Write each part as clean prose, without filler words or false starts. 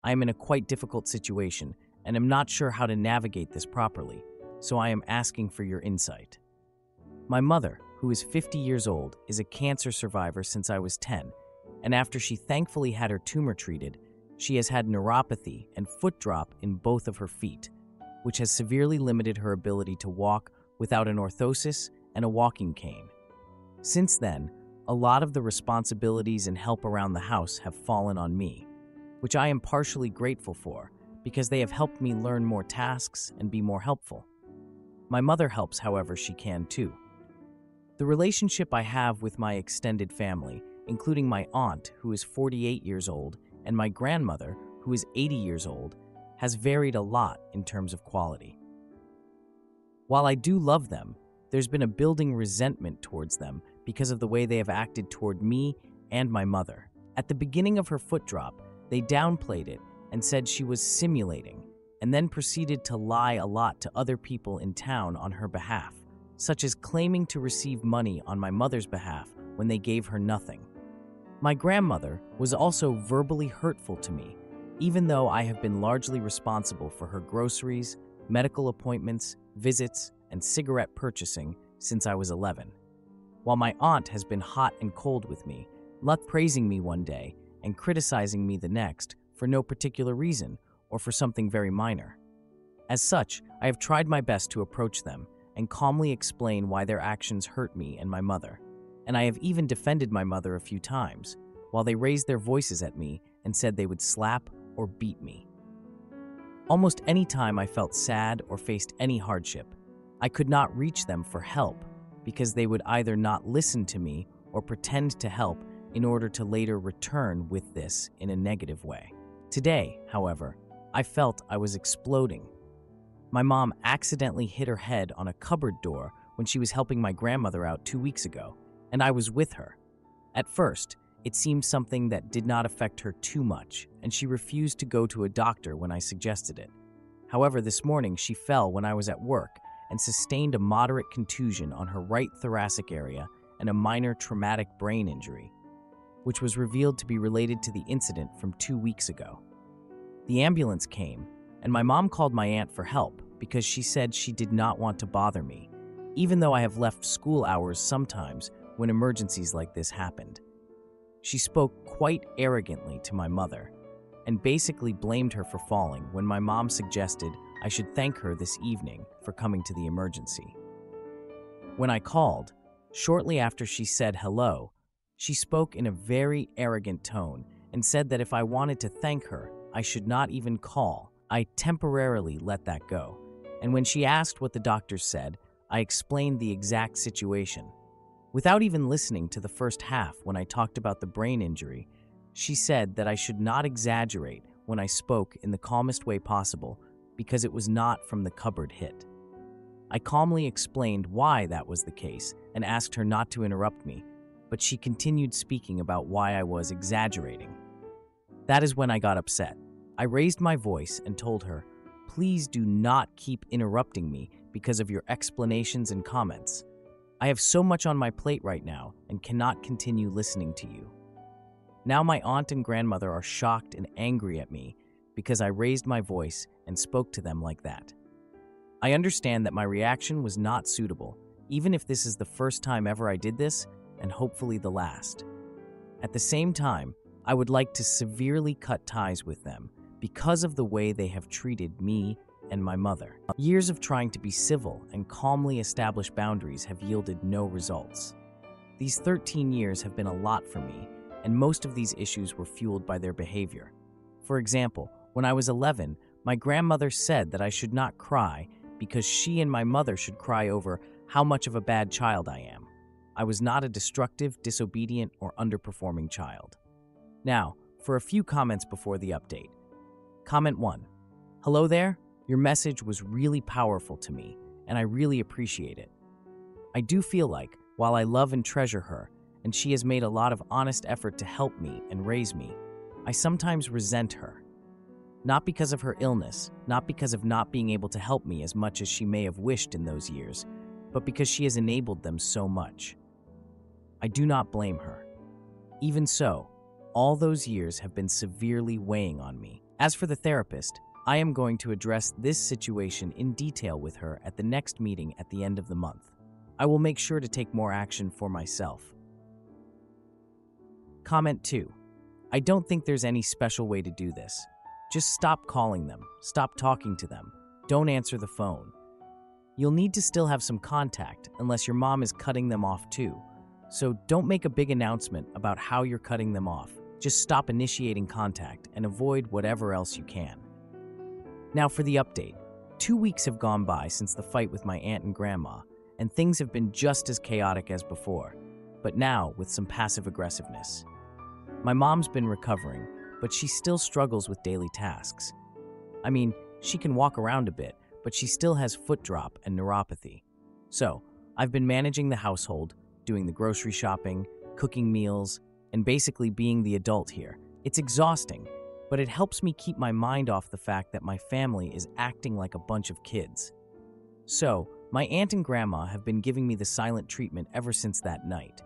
I am in a quite difficult situation and am not sure how to navigate this properly, so I am asking for your insight. My mother, who is 50 years old, is a cancer survivor since I was 10, and after she thankfully had her tumor treated, she has had neuropathy and foot drop in both of her feet, which has severely limited her ability to walk without an orthosis and a walking cane. Since then, a lot of the responsibilities and help around the house have fallen on me, which I am partially grateful for because they have helped me learn more tasks and be more helpful. My mother helps however she can too. The relationship I have with my extended family, including my aunt, who is 48 years old, and my grandmother, who is 80 years old, has varied a lot in terms of quality. While I do love them, there's been a building resentment towards them because of the way they have acted toward me and my mother. At the beginning of her foot drop, they downplayed it and said she was simulating, and then proceeded to lie a lot to other people in town on her behalf, such as claiming to receive money on my mother's behalf when they gave her nothing. My grandmother was also verbally hurtful to me, even though I have been largely responsible for her groceries, medical appointments, visits, and cigarette purchasing since I was 11. While my aunt has been hot and cold with me, praising me one day and criticizing me the next for no particular reason or for something very minor. As such, I have tried my best to approach them and calmly explain why their actions hurt me and my mother, and I have even defended my mother a few times, while they raised their voices at me and said they would slap or beat me. Almost any time I felt sad or faced any hardship, I could not reach them for help because they would either not listen to me or pretend to help in order to later return with this in a negative way. Today, however, I felt I was exploding. My mom accidentally hit her head on a cupboard door when she was helping my grandmother out 2 weeks ago, and I was with her. At first, it seemed something that did not affect her too much, and she refused to go to a doctor when I suggested it. However, this morning she fell when I was at work and sustained a moderate contusion on her right thoracic area and a minor traumatic brain injury, which was revealed to be related to the incident from 2 weeks ago. The ambulance came, and my mom called my aunt for help because she said she did not want to bother me, even though I have left school hours sometimes when emergencies like this happened. She spoke quite arrogantly to my mother and basically blamed her for falling when my mom suggested I should thank her this evening for coming to the emergency. When I called, shortly after she said hello, she spoke in a very arrogant tone and said that if I wanted to thank her, I should not even call. I temporarily let that go, and when she asked what the doctors said, I explained the exact situation. Without even listening to the first half when I talked about the brain injury, she said that I should not exaggerate when I spoke in the calmest way possible because it was not from the cupboard hit. I calmly explained why that was the case and asked her not to interrupt me, but she continued speaking about why I was exaggerating. That is when I got upset. I raised my voice and told her, "Please do not keep interrupting me because of your explanations and comments. I have so much on my plate right now and cannot continue listening to you." Now my aunt and grandmother are shocked and angry at me because I raised my voice and spoke to them like that. I understand that my reaction was not suitable, even if this is the first time ever I did this, and hopefully the last. At the same time, I would like to severely cut ties with them because of the way they have treated me and my mother. Years of trying to be civil and calmly establish boundaries have yielded no results. These 13 years have been a lot for me, and most of these issues were fueled by their behavior. For example, when I was 11, my grandmother said that I should not cry because she and my mother should cry over how much of a bad child I am. I was not a destructive, disobedient, or underperforming child. Now, for a few comments before the update. Comment 1. Hello there. Your message was really powerful to me, and I really appreciate it. I do feel like, while I love and treasure her, and she has made a lot of honest effort to help me and raise me, I sometimes resent her. Not because of her illness, not because of not being able to help me as much as she may have wished in those years, but because she has enabled them so much. I do not blame her. Even so, all those years have been severely weighing on me, As for the therapist, I am going to address this situation in detail with her at the next meeting at the end of the month. I will make sure to take more action for myself. Comment 2. I don't think there's any special way to do this. Just stop calling them, stop talking to them, don't answer the phone. You'll need to still have some contact unless your mom is cutting them off too. So don't make a big announcement about how you're cutting them off. Just stop initiating contact and avoid whatever else you can. Now for the update. 2 weeks have gone by since the fight with my aunt and grandma, and things have been just as chaotic as before, but now with some passive aggressiveness. My mom's been recovering, but she still struggles with daily tasks. I mean, she can walk around a bit, but she still has foot drop and neuropathy. So, I've been managing the household, doing the grocery shopping, cooking meals, and basically being the adult here. It's exhausting, but it helps me keep my mind off the fact that my family is acting like a bunch of kids. So, my aunt and grandma have been giving me the silent treatment ever since that night.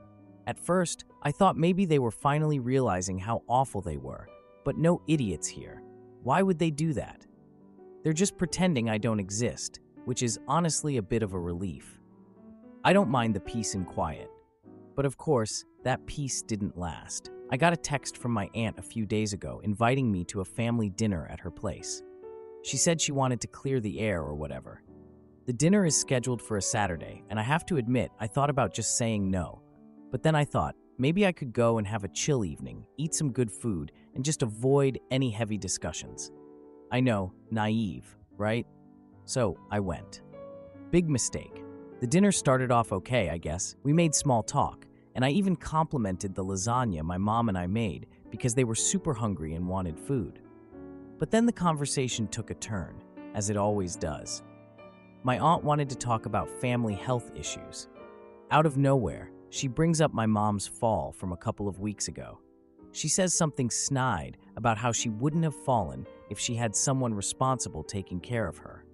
At first, I thought maybe they were finally realizing how awful they were, but no idiots here. Why would they do that? They're just pretending I don't exist, which is honestly a bit of a relief. I don't mind the peace and quiet. But of course, that peace didn't last. I got a text from my aunt a few days ago inviting me to a family dinner at her place. She said she wanted to clear the air or whatever. The dinner is scheduled for a Saturday, and I have to admit I thought about just saying no. But then I thought, maybe I could go and have a chill evening, eat some good food, and just avoid any heavy discussions. I know, naive, right? So I went. Big mistake. The dinner started off okay, I guess. We made small talk, and I even complimented the lasagna my mom and I made because they were super hungry and wanted food. But then the conversation took a turn, as it always does. My aunt wanted to talk about family health issues. Out of nowhere, she brings up my mom's fall from a couple of weeks ago. She says something snide about how she wouldn't have fallen if she had someone responsible taking care of her.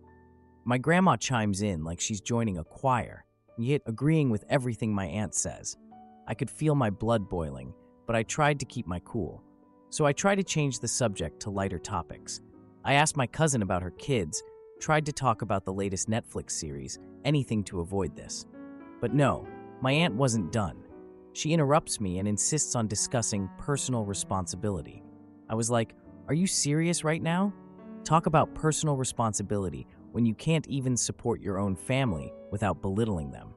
My grandma chimes in like she's joining a choir, yet agreeing with everything my aunt says. I could feel my blood boiling, but I tried to keep my cool. So I tried to change the subject to lighter topics. I asked my cousin about her kids, tried to talk about the latest Netflix series, anything to avoid this. But no, my aunt wasn't done. She interrupts me and insists on discussing personal responsibility. I was like, are you serious right now? Talk about personal responsibility when you can't even support your own family without belittling them.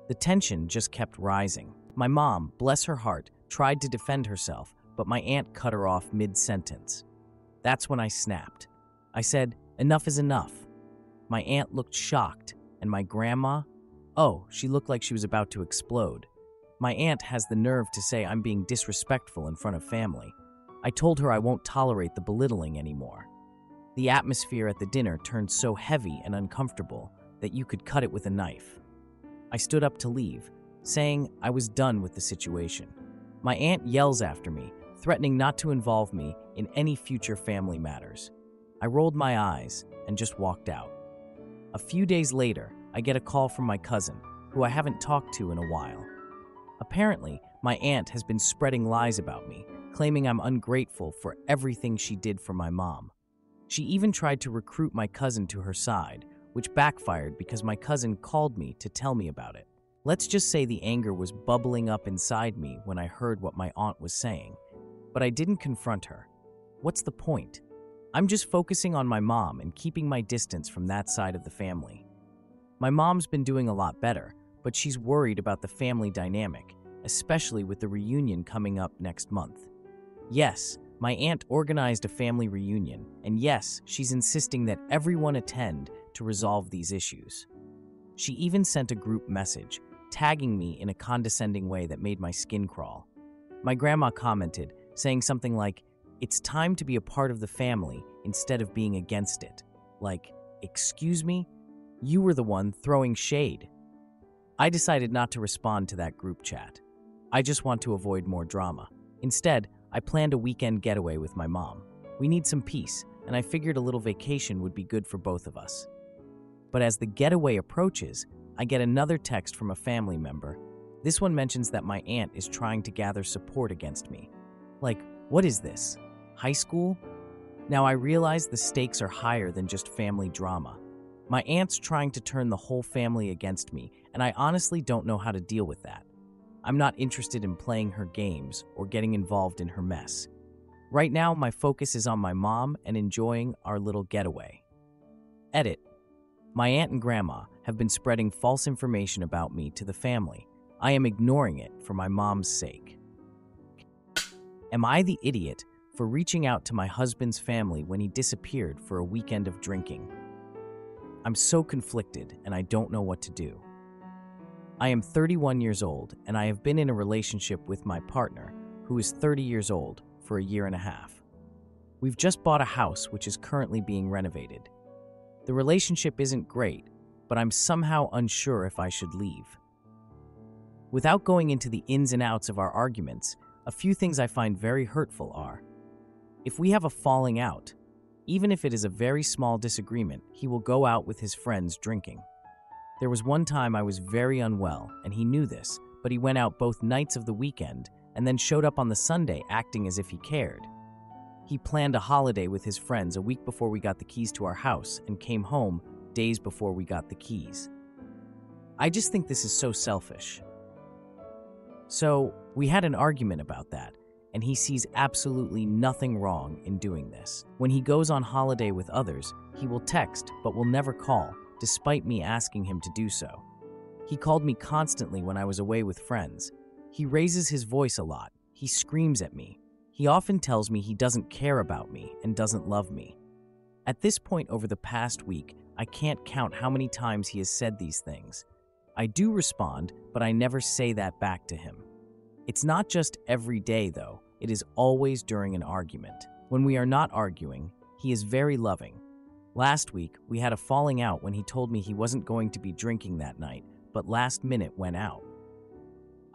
The tension just kept rising. My mom, bless her heart, tried to defend herself, but my aunt cut her off mid-sentence. That's when I snapped. I said, enough is enough. My aunt looked shocked, and my grandma, oh, she looked like she was about to explode. My aunt has the nerve to say I'm being disrespectful in front of family. I told her I won't tolerate the belittling anymore. The atmosphere at the dinner turned so heavy and uncomfortable that you could cut it with a knife. I stood up to leave, saying I was done with the situation. My aunt yells after me, threatening not to involve me in any future family matters. I rolled my eyes and just walked out. A few days later, I get a call from my cousin, who I haven't talked to in a while. Apparently, my aunt has been spreading lies about me, claiming I'm ungrateful for everything she did for my mom. She even tried to recruit my cousin to her side, which backfired because my cousin called me to tell me about it. Let's just say the anger was bubbling up inside me when I heard what my aunt was saying, but I didn't confront her. What's the point? I'm just focusing on my mom and keeping my distance from that side of the family. My mom's been doing a lot better, but she's worried about the family dynamic, especially with the reunion coming up next month. Yes, my aunt organized a family reunion, and yes, she's insisting that everyone attend to resolve these issues. She even sent a group message, tagging me in a condescending way that made my skin crawl. My grandma commented, saying something like, "It's time to be a part of the family instead of being against it." Like, excuse me? You were the one throwing shade. I decided not to respond to that group chat. I just want to avoid more drama. Instead, I planned a weekend getaway with my mom. We need some peace, and I figured a little vacation would be good for both of us. But as the getaway approaches, I get another text from a family member. This one mentions that my aunt is trying to gather support against me. Like, what is this? High school? Now I realize the stakes are higher than just family drama. My aunt's trying to turn the whole family against me, and I honestly don't know how to deal with that. I'm not interested in playing her games or getting involved in her mess. Right now, my focus is on my mom and enjoying our little getaway. Edit. My aunt and grandma have been spreading false information about me to the family. I am ignoring it for my mom's sake. Am I the idiot for reaching out to my husband's family when he disappeared for a weekend of drinking? I'm so conflicted and I don't know what to do. I am 31 years old and I have been in a relationship with my partner, who is 30 years old, for a year and a half. We've just bought a house which is currently being renovated. The relationship isn't great, but I'm somehow unsure if I should leave. Without going into the ins and outs of our arguments, a few things I find very hurtful are: if we have a falling out, even if it is a very small disagreement, he will go out with his friends drinking. There was one time I was very unwell, and he knew this, but he went out both nights of the weekend and then showed up on the Sunday acting as if he cared. He planned a holiday with his friends a week before we got the keys to our house and came home days before we got the keys. I just think this is so selfish. So, we had an argument about that, and he sees absolutely nothing wrong in doing this. When he goes on holiday with others, he will text but will never call, despite me asking him to do so. He called me constantly when I was away with friends. He raises his voice a lot. He screams at me. He often tells me he doesn't care about me and doesn't love me. At this point over the past week, I can't count how many times he has said these things. I do respond, but I never say that back to him. It's not just every day, though. It is always during an argument. When we are not arguing, he is very loving. Last week, we had a falling out when he told me he wasn't going to be drinking that night, but last minute went out.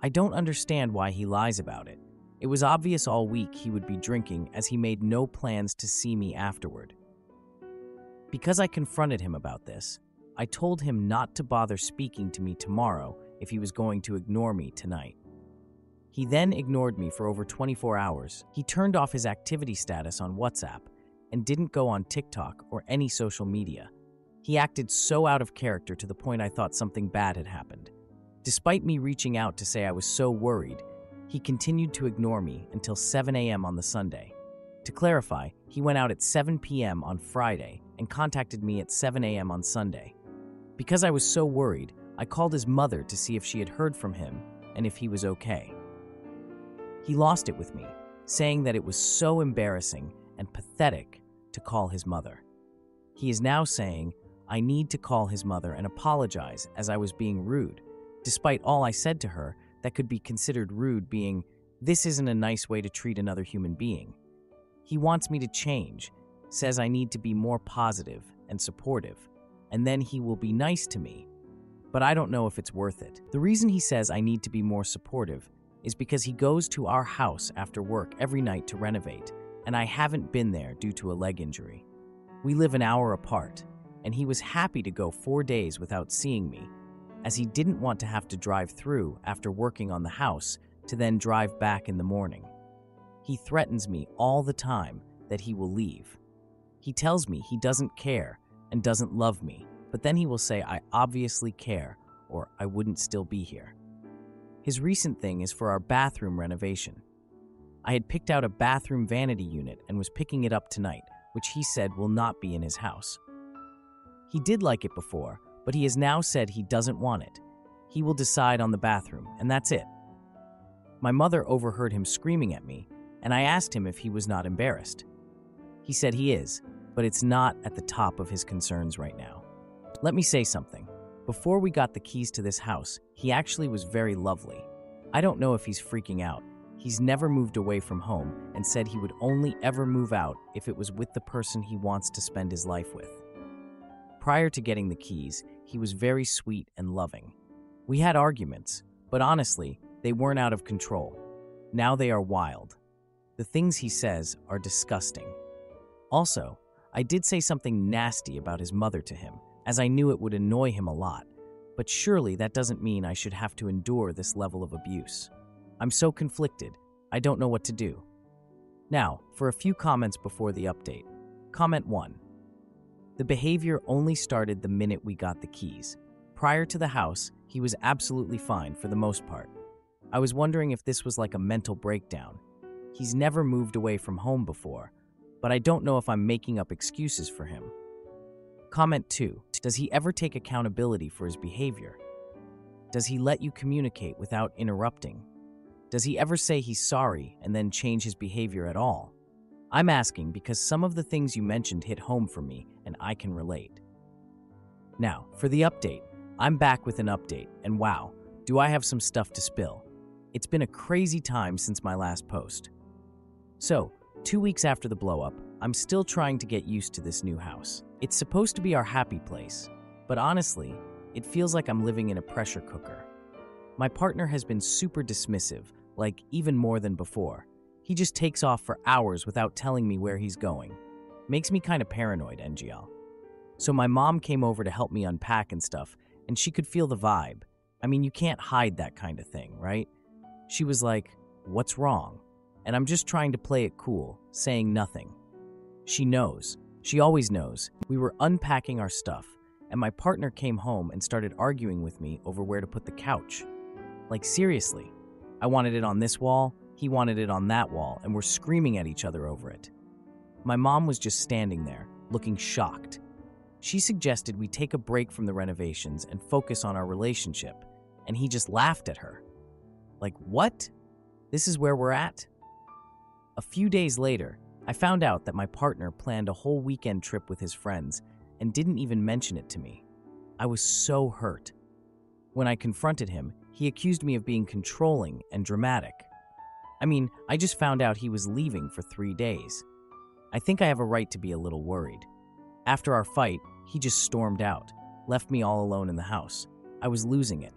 I don't understand why he lies about it. It was obvious all week he would be drinking, as he made no plans to see me afterward. Because I confronted him about this, I told him not to bother speaking to me tomorrow if he was going to ignore me tonight. He then ignored me for over 24 hours. He turned off his activity status on WhatsApp and didn't go on TikTok or any social media. He acted so out of character to the point I thought something bad had happened. Despite me reaching out to say I was so worried, he continued to ignore me until 7 a.m. on the Sunday. To clarify, he went out at 7 p.m. on Friday and contacted me at 7 a.m. on Sunday. Because I was so worried, I called his mother to see if she had heard from him and if he was okay. He lost it with me, saying that it was so embarrassing and pathetic to call his mother. He is now saying I need to call his mother and apologize as I was being rude, despite all I said to her that could be considered rude being, "This isn't a nice way to treat another human being." He wants me to change, says I need to be more positive and supportive, and then he will be nice to me. But I don't know if it's worth it. The reason he says I need to be more supportive is because he goes to our house after work every night to renovate, and I haven't been there due to a leg injury. We live an hour apart, and he was happy to go 4 days without seeing me, as he didn't want to have to drive through after working on the house to then drive back in the morning. He threatens me all the time that he will leave. He tells me he doesn't care and doesn't love me, but then he will say I obviously care or I wouldn't still be here. His recent thing is for our bathroom renovation. I had picked out a bathroom vanity unit and was picking it up tonight, which he said will not be in his house. He did like it before, but he has now said he doesn't want it. He will decide on the bathroom, and that's it. My mother overheard him screaming at me, and I asked him if he was not embarrassed. He said he is, but it's not at the top of his concerns right now. Let me say something. Before we got the keys to this house, he actually was very lovely. I don't know if he's freaking out. He's never moved away from home and said he would only ever move out if it was with the person he wants to spend his life with. Prior to getting the keys, he was very sweet and loving. We had arguments, but honestly, they weren't out of control. Now they are wild. The things he says are disgusting. Also, I did say something nasty about his mother to him, as I knew it would annoy him a lot, but surely that doesn't mean I should have to endure this level of abuse. I'm so conflicted, I don't know what to do. Now, for a few comments before the update. Comment 1. The behavior only started the minute we got the keys. Prior to the house, he was absolutely fine for the most part. I was wondering if this was like a mental breakdown. He's never moved away from home before, but I don't know if I'm making up excuses for him. Comment 2. Does he ever take accountability for his behavior? Does he let you communicate without interrupting? Does he ever say he's sorry and then change his behavior at all? I'm asking because some of the things you mentioned hit home for me and I can relate. Now, for the update. I'm back with an update, and wow, do I have some stuff to spill. It's been a crazy time since my last post. So, 2 weeks after the blow-up, I'm still trying to get used to this new house. It's supposed to be our happy place, but honestly, it feels like I'm living in a pressure cooker. My partner has been super dismissive, like even more than before. He just takes off for hours without telling me where he's going. Makes me kind of paranoid, NGL. So my mom came over to help me unpack and stuff, and she could feel the vibe. I mean, you can't hide that kind of thing, right? She was like, "What's wrong?" And I'm just trying to play it cool, saying nothing. She knows. She always knows. We were unpacking our stuff, and my partner came home and started arguing with me over where to put the couch. Like, seriously. I wanted it on this wall, he wanted it on that wall, and we're screaming at each other over it. My mom was just standing there, looking shocked. She suggested we take a break from the renovations and focus on our relationship, and he just laughed at her. Like, what? This is where we're at? A few days later, I found out that my partner planned a whole weekend trip with his friends and didn't even mention it to me. I was so hurt. When I confronted him, he accused me of being controlling and dramatic. I mean, I just found out he was leaving for 3 days. I think I have a right to be a little worried. After our fight, he just stormed out, left me all alone in the house. I was losing it.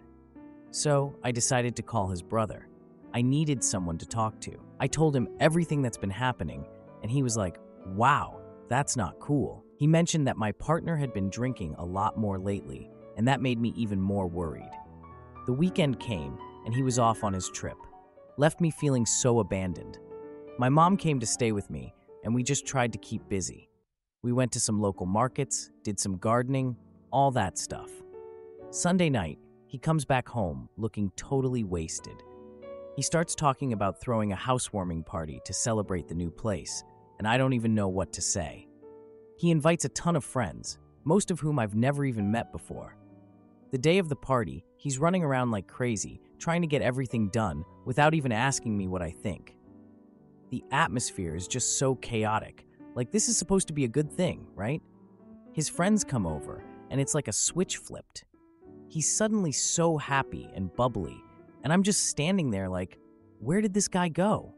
So I decided to call his brother. I needed someone to talk to. I told him everything that's been happening, and he was like, "Wow, that's not cool." He mentioned that my partner had been drinking a lot more lately, and that made me even more worried. The weekend came, and he was off on his trip. Left me feeling so abandoned. My mom came to stay with me, and we just tried to keep busy. We went to some local markets, did some gardening, all that stuff. Sunday night, he comes back home looking totally wasted. He starts talking about throwing a housewarming party to celebrate the new place, and I don't even know what to say. He invites a ton of friends, most of whom I've never even met before. The day of the party, he's running around like crazy, trying to get everything done without even asking me what I think. The atmosphere is just so chaotic. Like, this is supposed to be a good thing, right? His friends come over, and it's like a switch flipped. He's suddenly so happy and bubbly, and I'm just standing there like, where did this guy go?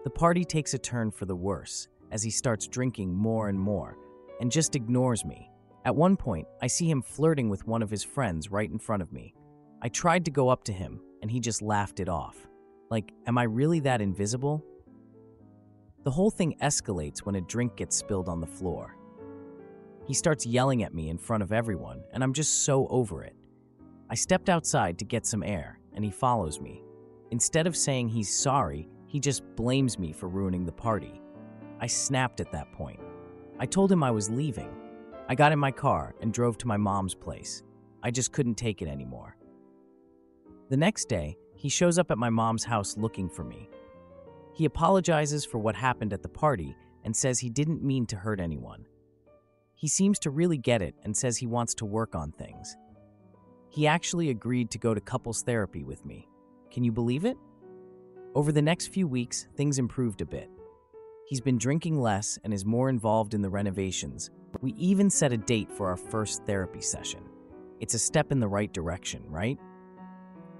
The party takes a turn for the worse as he starts drinking more and more, and just ignores me. At one point, I see him flirting with one of his friends right in front of me. I tried to go up to him, and he just laughed it off. Like, am I really that invisible? The whole thing escalates when a drink gets spilled on the floor. He starts yelling at me in front of everyone, and I'm just so over it. I stepped outside to get some air, and he follows me. Instead of saying he's sorry, he just blames me for ruining the party. I snapped at that point. I told him I was leaving. I got in my car and drove to my mom's place. I just couldn't take it anymore. The next day, he shows up at my mom's house looking for me. He apologizes for what happened at the party and says he didn't mean to hurt anyone. He seems to really get it and says he wants to work on things. He actually agreed to go to couples therapy with me. Can you believe it? Over the next few weeks, things improved a bit. He's been drinking less and is more involved in the renovations. We even set a date for our first therapy session. It's a step in the right direction, right?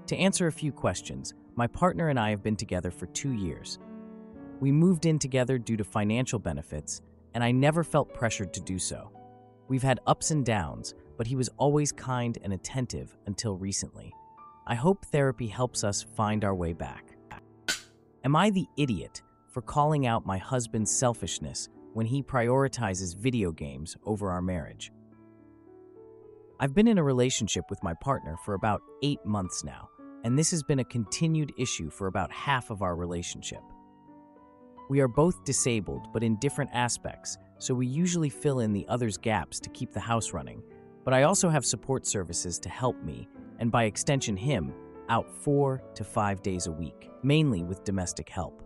To answer a few questions, my partner and I have been together for 2 years. We moved in together due to financial benefits, and I never felt pressured to do so. We've had ups and downs, but he was always kind and attentive until recently. I hope therapy helps us find our way back. Am I the idiot for calling out my husband's selfishness when he prioritizes video games over our marriage? I've been in a relationship with my partner for about 8 months now, and this has been a continued issue for about half of our relationship. We are both disabled, but in different aspects, so we usually fill in the other's gaps to keep the house running. But I also have support services to help me, and by extension him, out 4 to 5 days a week, mainly with domestic help.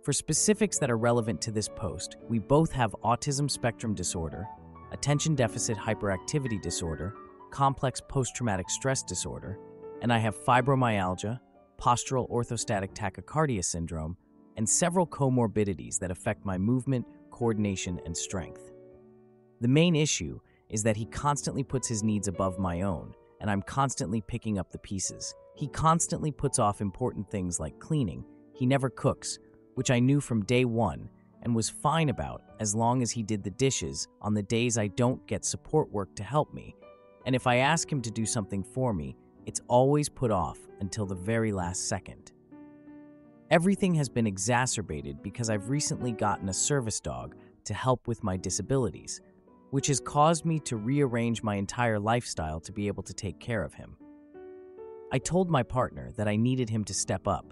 For specifics that are relevant to this post, we both have autism spectrum disorder, attention deficit hyperactivity disorder, complex post-traumatic stress disorder, and I have fibromyalgia, postural orthostatic tachycardia syndrome, and several comorbidities that affect my movement, coordination, and strength. The main issue is that he constantly puts his needs above my own, and I'm constantly picking up the pieces. He constantly puts off important things like cleaning. He never cooks, which I knew from day one and was fine about as long as he did the dishes on the days I don't get support work to help me. And if I ask him to do something for me, it's always put off until the very last second. Everything has been exacerbated because I've recently gotten a service dog to help with my disabilities, which has caused me to rearrange my entire lifestyle to be able to take care of him. I told my partner that I needed him to step up,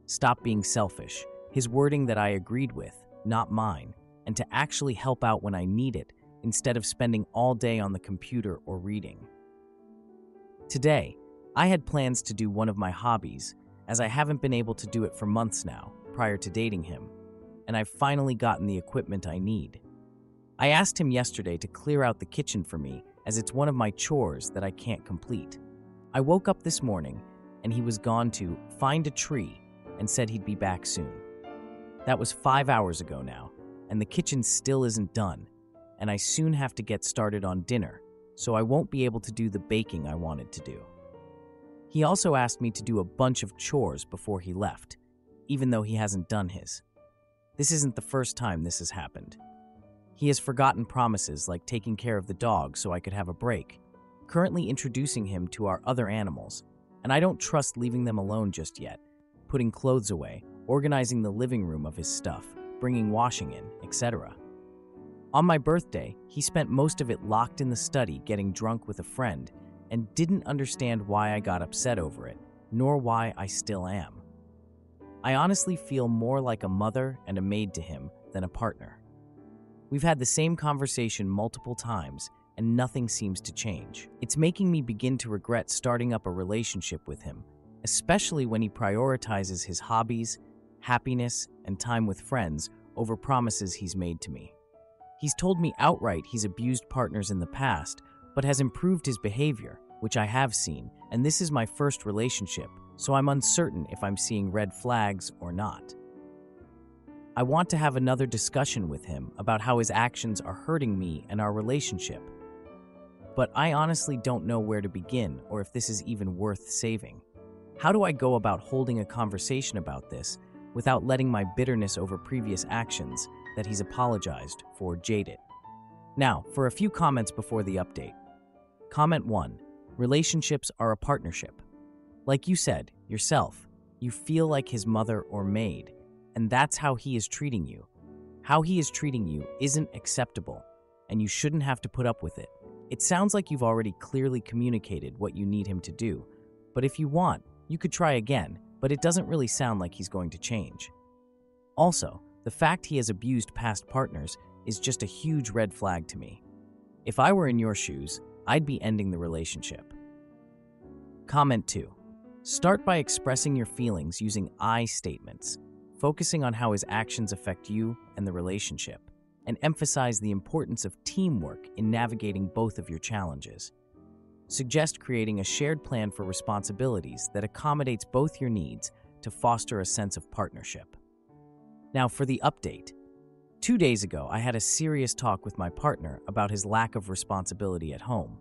stop being selfish, his wording that I agreed with, not mine, and to actually help out when I need it instead of spending all day on the computer or reading. Today, I had plans to do one of my hobbies, as I haven't been able to do it for months now, prior to dating him, and I've finally gotten the equipment I need. I asked him yesterday to clear out the kitchen for me, as it's one of my chores that I can't complete. I woke up this morning, and he was gone to find a tree and said he'd be back soon. That was 5 hours ago now, and the kitchen still isn't done, and I soon have to get started on dinner, so I won't be able to do the baking I wanted to do. He also asked me to do a bunch of chores before he left, even though he hasn't done his. This isn't the first time this has happened. He has forgotten promises like taking care of the dog so I could have a break, currently introducing him to our other animals, and I don't trust leaving them alone just yet, putting clothes away, organizing the living room of his stuff, bringing washing in, etc. On my birthday, he spent most of it locked in the study getting drunk with a friend and didn't understand why I got upset over it, nor why I still am. I honestly feel more like a mother and a maid to him than a partner. We've had the same conversation multiple times, and nothing seems to change. It's making me begin to regret starting up a relationship with him, especially when he prioritizes his hobbies, happiness, and time with friends over promises he's made to me. He's told me outright he's abused partners in the past, but has improved his behavior, which I have seen, and this is my first relationship, so I'm uncertain if I'm seeing red flags or not. I want to have another discussion with him about how his actions are hurting me and our relationship, but I honestly don't know where to begin or if this is even worth saving. How do I go about holding a conversation about this without letting my bitterness over previous actions that he's apologized for jade it? Now, for a few comments before the update. Comment 1. Relationships are a partnership. Like you said, yourself, you feel like his mother or maid, and that's how he is treating you. How he is treating you isn't acceptable, and you shouldn't have to put up with it. It sounds like you've already clearly communicated what you need him to do, but if you want, you could try again, but it doesn't really sound like he's going to change. Also, the fact he has abused past partners is just a huge red flag to me. If I were in your shoes, I'd be ending the relationship. Comment 2. Start by expressing your feelings using I statements, focusing on how his actions affect you and the relationship, and emphasize the importance of teamwork in navigating both of your challenges. Suggest creating a shared plan for responsibilities that accommodates both your needs to foster a sense of partnership. Now for the update. 2 days ago, I had a serious talk with my partner about his lack of responsibility at home.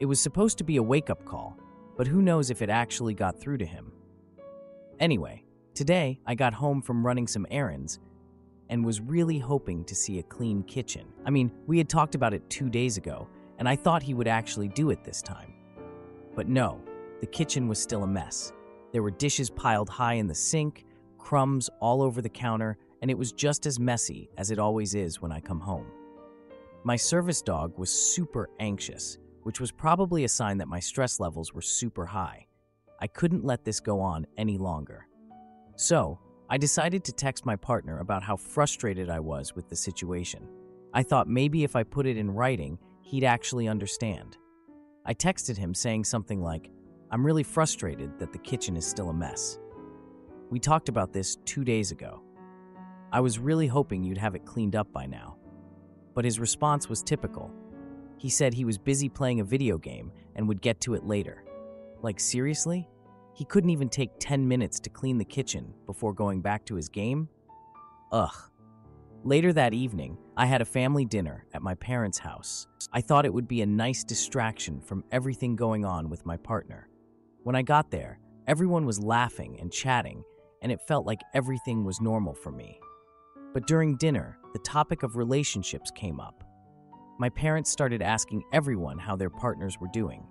It was supposed to be a wake-up call, but who knows if it actually got through to him. Anyway, today I got home from running some errands and was really hoping to see a clean kitchen. I mean, we had talked about it 2 days ago, and I thought he would actually do it this time. But no, the kitchen was still a mess. There were dishes piled high in the sink, crumbs all over the counter, and it was just as messy as it always is when I come home. My service dog was super anxious, which was probably a sign that my stress levels were super high. I couldn't let this go on any longer. So, I decided to text my partner about how frustrated I was with the situation. I thought maybe if I put it in writing, he'd actually understand. I texted him saying something like, "I'm really frustrated that the kitchen is still a mess. We talked about this 2 days ago. I was really hoping you'd have it cleaned up by now." But his response was typical. He said he was busy playing a video game and would get to it later. Like, seriously? He couldn't even take 10 minutes to clean the kitchen before going back to his game? Ugh. Later that evening, I had a family dinner at my parents' house. I thought it would be a nice distraction from everything going on with my partner. When I got there, everyone was laughing and chatting, and it felt like everything was normal for me. But during dinner, the topic of relationships came up. My parents started asking everyone how their partners were doing.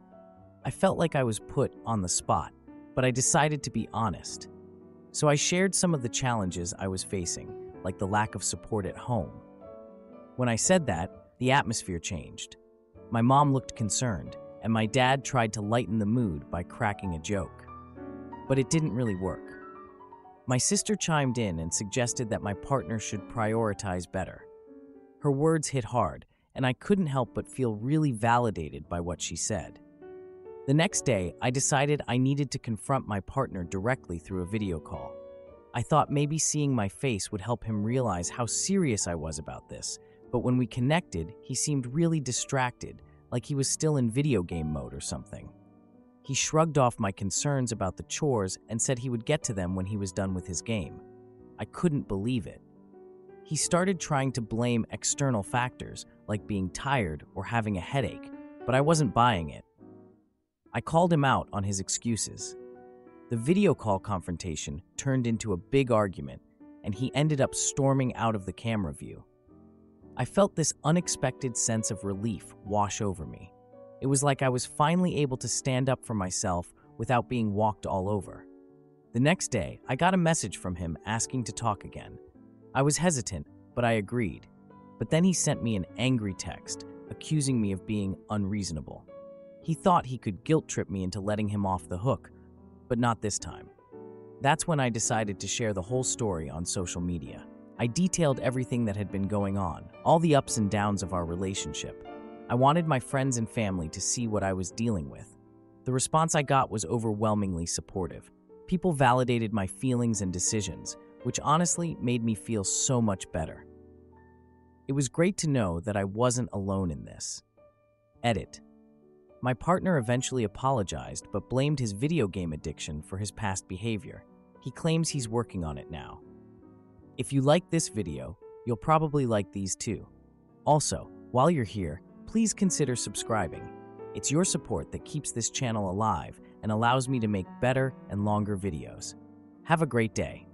I felt like I was put on the spot, but I decided to be honest. So I shared some of the challenges I was facing, like the lack of support at home. When I said that, the atmosphere changed. My mom looked concerned, and my dad tried to lighten the mood by cracking a joke. But it didn't really work. My sister chimed in and suggested that my partner should prioritize better. Her words hit hard, and I couldn't help but feel really validated by what she said. The next day, I decided I needed to confront my partner directly through a video call. I thought maybe seeing my face would help him realize how serious I was about this, but when we connected, he seemed really distracted, like he was still in video game mode or something. He shrugged off my concerns about the chores and said he would get to them when he was done with his game. I couldn't believe it. He started trying to blame external factors, like being tired or having a headache, but I wasn't buying it. I called him out on his excuses. The video call confrontation turned into a big argument, and he ended up storming out of the camera view. I felt this unexpected sense of relief wash over me. It was like I was finally able to stand up for myself without being walked all over. The next day, I got a message from him asking to talk again. I was hesitant, but I agreed. But then he sent me an angry text, accusing me of being unreasonable. He thought he could guilt-trip me into letting him off the hook, but not this time. That's when I decided to share the whole story on social media. I detailed everything that had been going on, all the ups and downs of our relationship. I wanted my friends and family to see what I was dealing with. The response I got was overwhelmingly supportive. People validated my feelings and decisions, which honestly made me feel so much better. It was great to know that I wasn't alone in this. Edit. My partner eventually apologized but blamed his video game addiction for his past behavior. He claims he's working on it now. If you like this video, you'll probably like these too. Also, while you're here, please consider subscribing. It's your support that keeps this channel alive and allows me to make better and longer videos. Have a great day.